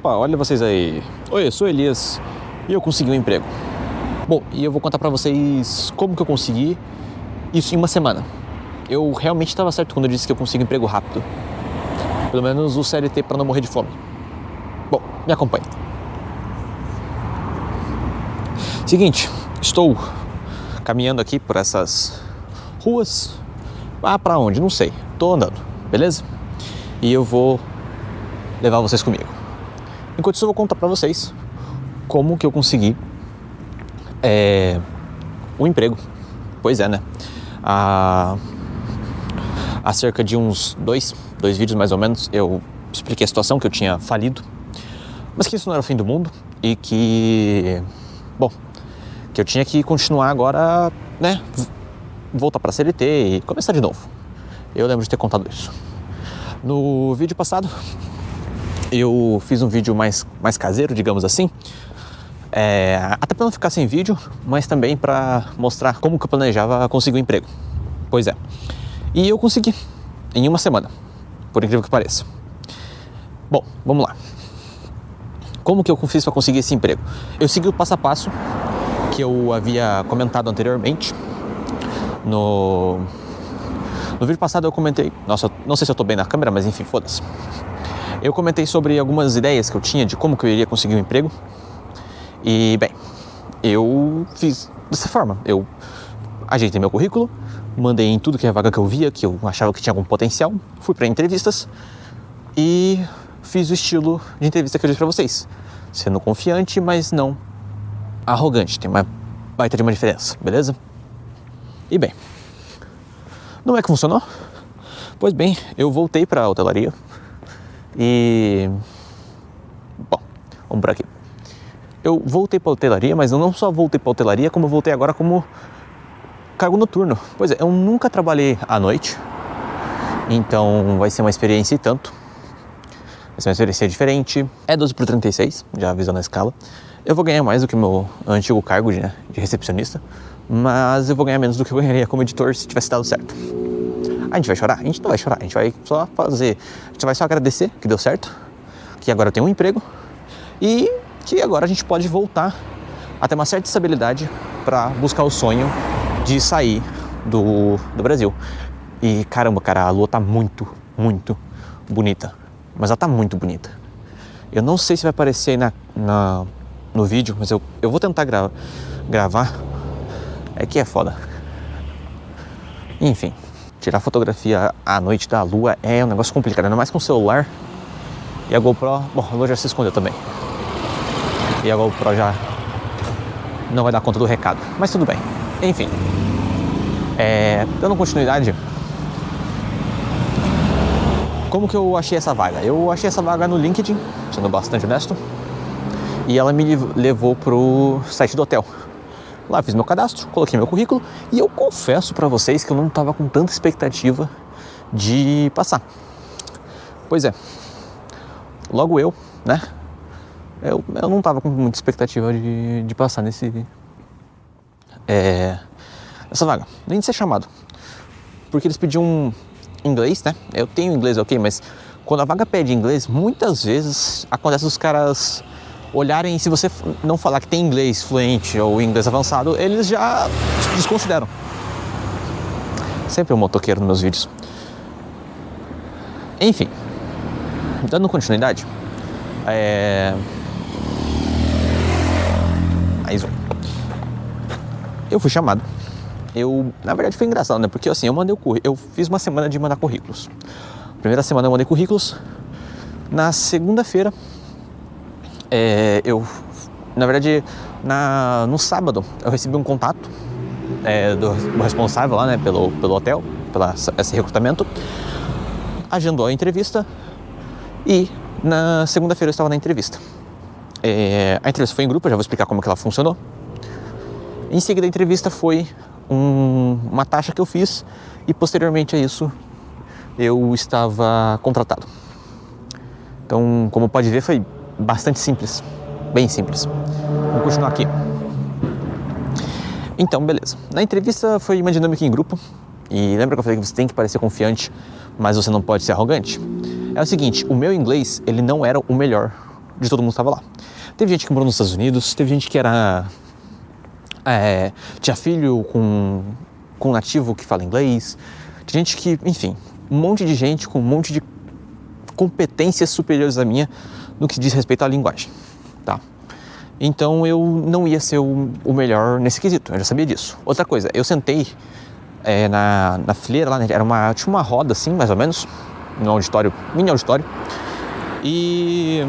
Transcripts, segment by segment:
Opa, olha vocês aí. Oi, eu sou Elias e eu consegui um emprego. Bom, e eu vou contar pra vocês como que eu consegui isso em uma semana. Eu realmente estava certo quando eu disse que eu consigo emprego rápido. Pelo menos o CLT para não morrer de fome. Bom, me acompanhe. Seguinte, estou caminhando aqui por essas ruas. Ah, pra onde? Não sei. Tô andando, beleza? E eu vou levar vocês comigo. Enquanto isso eu vou contar pra vocês como que eu consegui um emprego. Pois é, né? Há cerca de uns dois vídeos mais ou menos, eu expliquei a situação, que eu tinha falido, mas que isso não era o fim do mundo e que, bom, que eu tinha que continuar agora, né, voltar pra CLT e começar de novo. Eu lembro de ter contado isso. No vídeo passado, eu fiz um vídeo mais caseiro, digamos assim, até para não ficar sem vídeo, mas também para mostrar como que eu planejava conseguir um emprego. Pois é. E eu consegui, em uma semana, por incrível que pareça. Bom, vamos lá. Como que eu fiz para conseguir esse emprego? Eu segui o passo a passo que eu havia comentado anteriormente. No vídeo passado eu comentei... Nossa, não sei se eu tô bem na câmera, mas enfim, foda-se. Eu comentei sobre algumas ideias que eu tinha de como que eu iria conseguir um emprego. E, bem, eu fiz dessa forma. Eu ajeitei meu currículo, mandei em tudo que é vaga que eu via, que eu achava que tinha algum potencial, fui para entrevistas e fiz o estilo de entrevista que eu disse para vocês. Sendo confiante, mas não arrogante. Tem uma baita de uma diferença, beleza? E, bem, não é que funcionou? Pois bem, eu voltei para a hotelaria e... Bom, vamos por aqui. Eu voltei para a hotelaria, mas eu não só voltei para a hotelaria, como eu voltei agora como cargo noturno. Pois é, eu nunca trabalhei à noite, então vai ser uma experiência e tanto. Vai ser uma experiência diferente. É 12/36, já avisando a escala. Eu vou ganhar mais do que o meu antigo cargo de recepcionista, mas eu vou ganhar menos do que eu ganharia como editor se tivesse dado certo. A gente vai chorar? A gente não vai chorar, a gente vai só fazer... A gente vai só agradecer que deu certo, que agora eu tenho um emprego e que agora a gente pode voltar a ter uma certa estabilidade para buscar o sonho de sair do Brasil. E caramba, cara, a lua tá muito, muito bonita. Mas ela tá muito bonita. Eu não sei se vai aparecer aí no vídeo, mas eu vou tentar gravar. É que é foda. Enfim, tirar fotografia à noite da lua é um negócio complicado, ainda mais com o celular. E a GoPro, bom, a lua já se escondeu também. E a GoPro já não vai dar conta do recado, mas tudo bem. Enfim, dando continuidade, como que eu achei essa vaga? Eu achei essa vaga no LinkedIn, sendo bastante honesto, e ela me levou pro site do hotel. Lá eu fiz meu cadastro, coloquei meu currículo, e eu confesso pra vocês que eu não tava com tanta expectativa de passar. Pois é, logo eu, né? Eu não tava com muita expectativa de passar nessa vaga, nem de ser chamado, porque eles pediam inglês, né? Eu tenho inglês, ok, mas quando a vaga pede inglês, muitas vezes acontece os caras olharem, se você não falar que tem inglês fluente ou inglês avançado, eles já desconsideram. Sempre um motoqueiro nos meus vídeos. Enfim, dando continuidade, mais um. Eu fui chamado. Na verdade foi engraçado, né? Porque assim, eu fiz uma semana de mandar currículos. Primeira semana eu mandei currículos. Na segunda-feira, na verdade, no sábado, eu recebi um contato do responsável lá, né? Pelo hotel, esse recrutamento. Agendou a entrevista e na segunda-feira eu estava na entrevista. A entrevista foi em grupo, eu já vou explicar como que ela funcionou. Em seguida a entrevista foi uma taxa que eu fiz e posteriormente a isso eu estava contratado. Então, como pode ver, foi bastante simples, bem simples. Vou continuar aqui. Então, beleza. Na entrevista foi uma dinâmica em grupo e lembra que eu falei que você tem que parecer confiante, mas você não pode ser arrogante? É o seguinte, o meu inglês, ele não era o melhor de todo mundo que estava lá. Teve gente que morou nos Estados Unidos, teve gente que tinha filho com um nativo que fala inglês, tinha gente que, enfim, um monte de gente com um monte de competências superiores à minha no que diz respeito à linguagem, tá? Então eu não ia ser o melhor nesse quesito, eu já sabia disso. Outra coisa, eu sentei na fileira lá, né? Tinha uma roda assim, mais ou menos, no auditório, mini auditório, e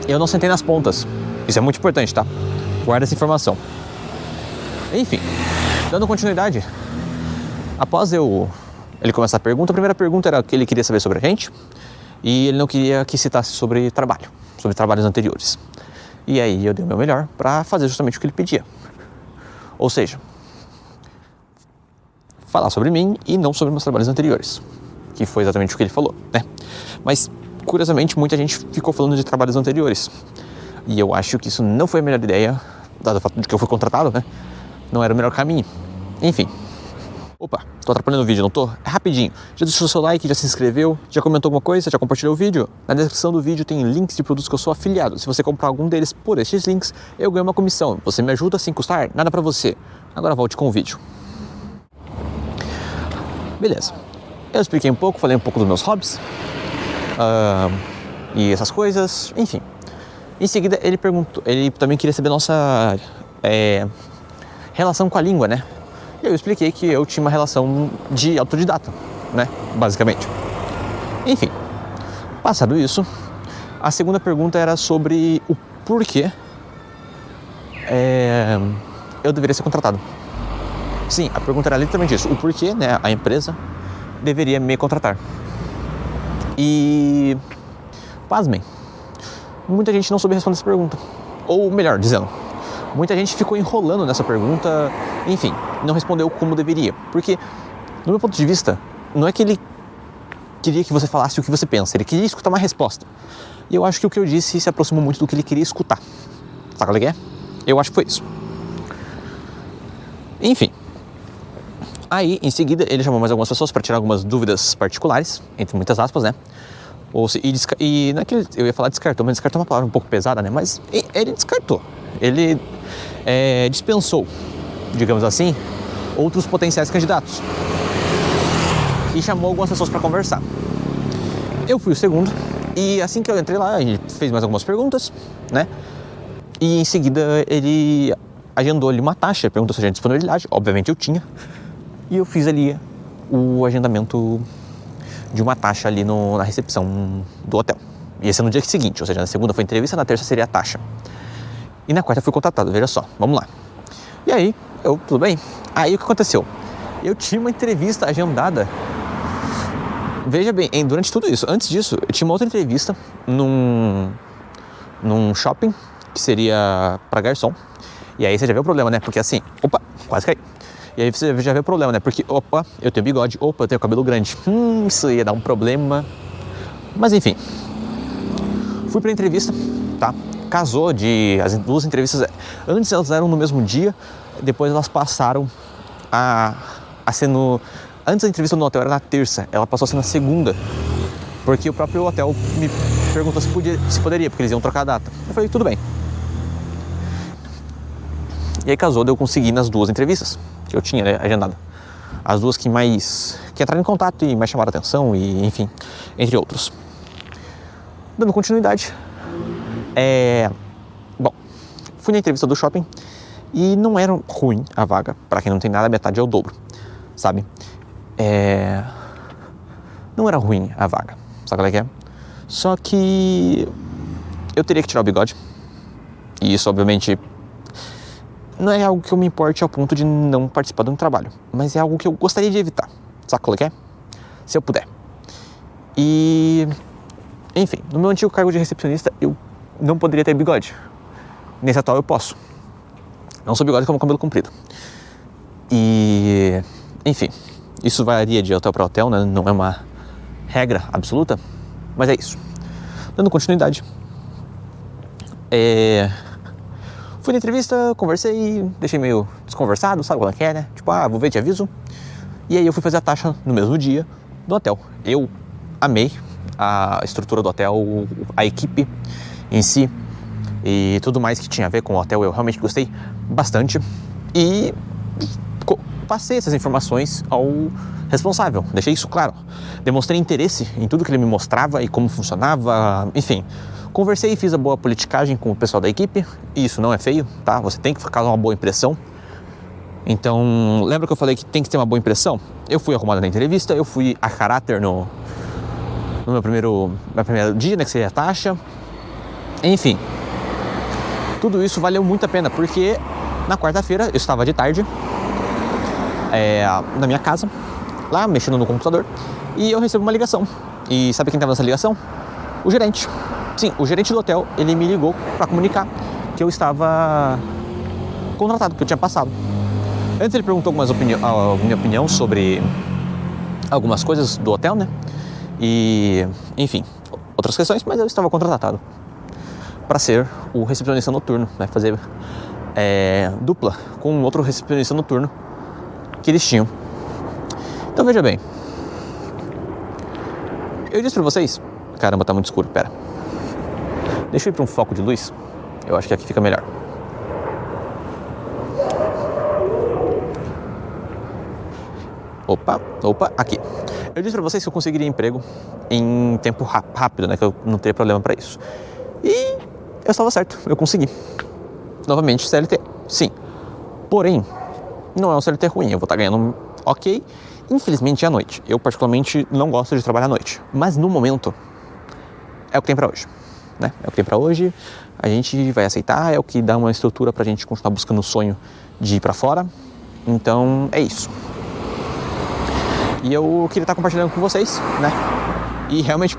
eu não sentei nas pontas. Isso é muito importante, tá? Guarda essa informação. Enfim, dando continuidade, após ele começar a pergunta, a primeira pergunta era que ele queria saber sobre a gente, e ele não queria que citasse sobre trabalho, sobre trabalhos anteriores. E aí eu dei o meu melhor para fazer justamente o que ele pedia. Ou seja, falar sobre mim e não sobre meus trabalhos anteriores, que foi exatamente o que ele falou, né? Mas, curiosamente, muita gente ficou falando de trabalhos anteriores. E eu acho que isso não foi a melhor ideia, dado o fato de que eu fui contratado, né? Não era o melhor caminho. Enfim. Opa, tô atrapalhando o vídeo, não tô? É rapidinho. Já deixou seu like, já se inscreveu, já comentou alguma coisa, já compartilhou o vídeo? Na descrição do vídeo tem links de produtos que eu sou afiliado. Se você comprar algum deles por estes links, eu ganho uma comissão. Você me ajuda sem custar nada pra você. Agora volte com o vídeo. Beleza. Eu expliquei um pouco, falei um pouco dos meus hobbies. E essas coisas, enfim. Em seguida, ele também queria saber a nossa relação com a língua, né? E eu expliquei que eu tinha uma relação de autodidata, né? Basicamente. Enfim, passado isso, a segunda pergunta era sobre o porquê eu deveria ser contratado. Sim, a pergunta era literalmente isso. O porquê, né, a empresa deveria me contratar. E, pasmem, muita gente não soube responder essa pergunta. Ou melhor dizendo, muita gente ficou enrolando nessa pergunta, enfim, não respondeu como deveria. Porque, no meu ponto de vista, não é que ele queria que você falasse o que você pensa, ele queria escutar uma resposta. E eu acho que o que eu disse se aproximou muito do que ele queria escutar. Sabe o que é? Eu acho que foi isso. Enfim. Aí, em seguida, ele chamou mais algumas pessoas para tirar algumas dúvidas particulares, entre muitas aspas, né? E não é que eu ia falar descartou, mas descartou é uma palavra um pouco pesada, né? Mas ele descartou. Ele dispensou, digamos assim, outros potenciais candidatos. E chamou algumas pessoas para conversar. Eu fui o segundo, e assim que eu entrei lá, ele fez mais algumas perguntas, né? E em seguida ele agendou ali uma taxa, perguntou se a gente tinha disponibilidade, obviamente eu tinha. E eu fiz ali o agendamento de uma taxa ali na recepção do hotel. Ia ser no dia seguinte, ou seja, na segunda foi a entrevista, na terça seria a taxa. E na quarta fui contratado, veja só, vamos lá. E aí, tudo bem? Aí o que aconteceu? Eu tinha uma entrevista agendada. Veja bem, durante tudo isso, antes disso, eu tinha uma outra entrevista num shopping, que seria para garçom. E aí você já vê o problema, né? Porque assim, quase caí. E aí você já vê o problema, né? Porque, eu tenho bigode, eu tenho cabelo grande. Isso ia dar um problema. Mas enfim. Fui pra entrevista, tá? Casou as duas entrevistas. Antes elas eram no mesmo dia, depois elas passaram a ser no... Antes a entrevista no hotel era na terça, ela passou a ser na segunda. Porque o próprio hotel me perguntou se poderia, porque eles iam trocar a data. Eu falei, tudo bem. E aí casou, eu consegui nas duas entrevistas que eu tinha, né, agendada. As duas que entraram em contato e mais chamaram a atenção, e enfim, entre outros. Dando continuidade, bom, fui na entrevista do shopping e não era ruim a vaga. Pra quem não tem nada, a metade é o dobro, sabe? Não era ruim a vaga, sabe qual é que é? Só que eu teria que tirar o bigode. E isso, obviamente, não é algo que eu me importe ao ponto de não participar de um trabalho, mas é algo que eu gostaria de evitar, sabe qual é que é? Se eu puder. E, enfim, no meu antigo cargo de recepcionista, eu não poderia ter bigode. Nesse atual eu posso. Não sou bigode como cabelo comprido. E, enfim, isso varia de hotel para hotel, né? Não é uma regra absoluta, mas é isso. Dando continuidade, fui na entrevista, conversei, deixei meio desconversado, sabe qual é que é, né? Tipo, vou ver, te aviso. E aí eu fui fazer a taxa no mesmo dia do hotel. Eu amei a estrutura do hotel, a equipe em si e tudo mais que tinha a ver com o hotel. Eu realmente gostei bastante e passei essas informações ao responsável, deixei isso claro, demonstrei interesse em tudo que ele me mostrava e como funcionava, enfim, conversei e fiz a boa politicagem com o pessoal da equipe, e isso não é feio, tá? Você tem que causar uma boa impressão. Então, lembra que eu falei que tem que ter uma boa impressão? Eu fui arrumado na entrevista, eu fui a caráter no meu primeiro dia, né, que seria a taxa. Enfim, tudo isso valeu muito a pena, porque na quarta-feira eu estava de tarde na minha casa, lá mexendo no computador, e eu recebo uma ligação. E sabe quem estava nessa ligação? O gerente. Sim, o gerente do hotel, ele me ligou para comunicar que eu estava contratado, que eu tinha passado. Antes ele perguntou a minha opinião sobre algumas coisas do hotel, né? E, enfim, outras questões, mas eu estava contratado para ser o recepcionista noturno, né? Fazer dupla com outro recepcionista noturno que eles tinham. Então veja bem, eu disse pra vocês, caramba, tá muito escuro, pera, deixa eu ir pra um foco de luz, eu acho que aqui fica melhor. Opa, aqui. Eu disse pra vocês que eu conseguiria emprego em tempo rápido, né, que eu não teria problema pra isso. E eu estava certo, eu consegui. Novamente, CLT, sim. Porém, não é um CLT ruim, eu vou estar ganhando ok. Infelizmente é à noite. Eu particularmente não gosto de trabalhar à noite. Mas no momento, é o que tem pra hoje, né? É o que tem pra hoje, a gente vai aceitar, é o que dá uma estrutura pra gente continuar buscando o sonho de ir pra fora. Então, é isso. E eu queria estar compartilhando com vocês, né? E realmente,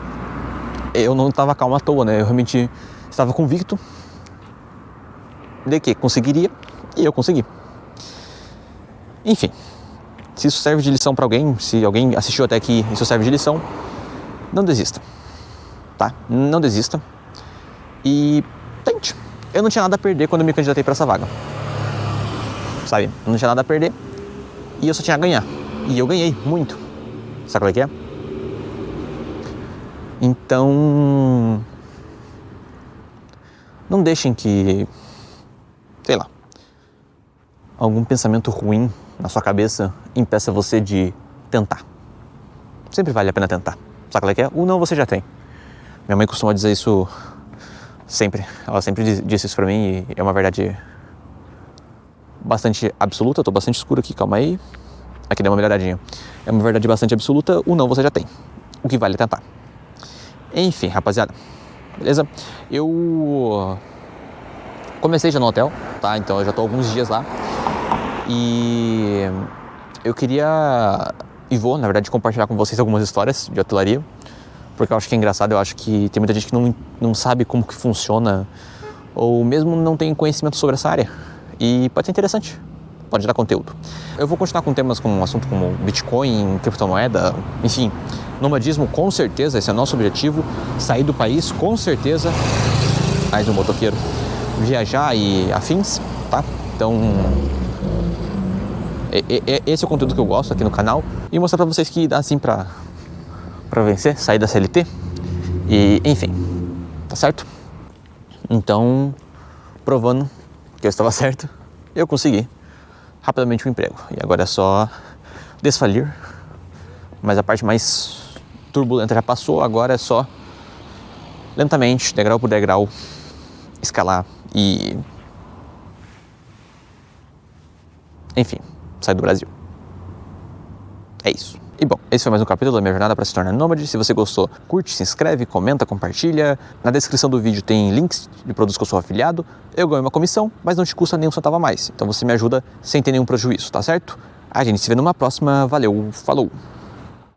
eu não estava calmo à toa, né? Eu realmente estava convicto de que conseguiria, e eu consegui. Enfim, se isso serve de lição para alguém, se alguém assistiu até aqui e isso serve de lição, não desista, tá? Não desista e tente. Eu não tinha nada a perder quando eu me candidatei para essa vaga, sabe? Eu não tinha nada a perder e eu só tinha a ganhar. E eu ganhei muito. Sabe qual é que é? Então, não deixem que, sei lá, algum pensamento ruim na sua cabeça impeça você de tentar. Sempre vale a pena tentar. Sabe qual é que é? O não você já tem. Minha mãe costuma dizer isso sempre. Ela sempre disse isso pra mim e é uma verdade bastante absoluta. Eu tô bastante escuro aqui, calma aí. Aqui deu uma melhoradinha. É uma verdade bastante absoluta, o não você já tem. O que vale é tentar. Enfim, rapaziada. Beleza? Eu comecei já no hotel, tá? Então eu já tô há alguns dias lá. E eu queria e vou, na verdade, compartilhar com vocês algumas histórias de hotelaria, porque eu acho que é engraçado, eu acho que tem muita gente que não sabe como que funciona ou mesmo não tem conhecimento sobre essa área e pode ser interessante, pode dar conteúdo. Eu vou continuar com temas como um assunto como Bitcoin, criptomoeda, enfim, nomadismo, com certeza, esse é o nosso objetivo, sair do país, com certeza, mais um motoqueiro, viajar e afins, tá? Então, esse é o conteúdo que eu gosto aqui no canal e mostrar pra vocês que dá sim pra vencer, sair da CLT e, enfim, tá certo? Então, provando que eu estava certo, eu consegui rapidamente um emprego e agora é só desfalir, mas a parte mais turbulenta já passou, agora é só lentamente, degrau por degrau, escalar e, enfim, sair do Brasil. É isso. E bom, esse foi mais um capítulo da minha jornada para se tornar nômade. Se você gostou, curte, se inscreve, comenta, compartilha. Na descrição do vídeo tem links de produtos que eu sou afiliado. Eu ganho uma comissão, mas não te custa nem um centavo a mais. Então você me ajuda sem ter nenhum prejuízo, tá certo? A gente se vê numa próxima. Valeu, falou!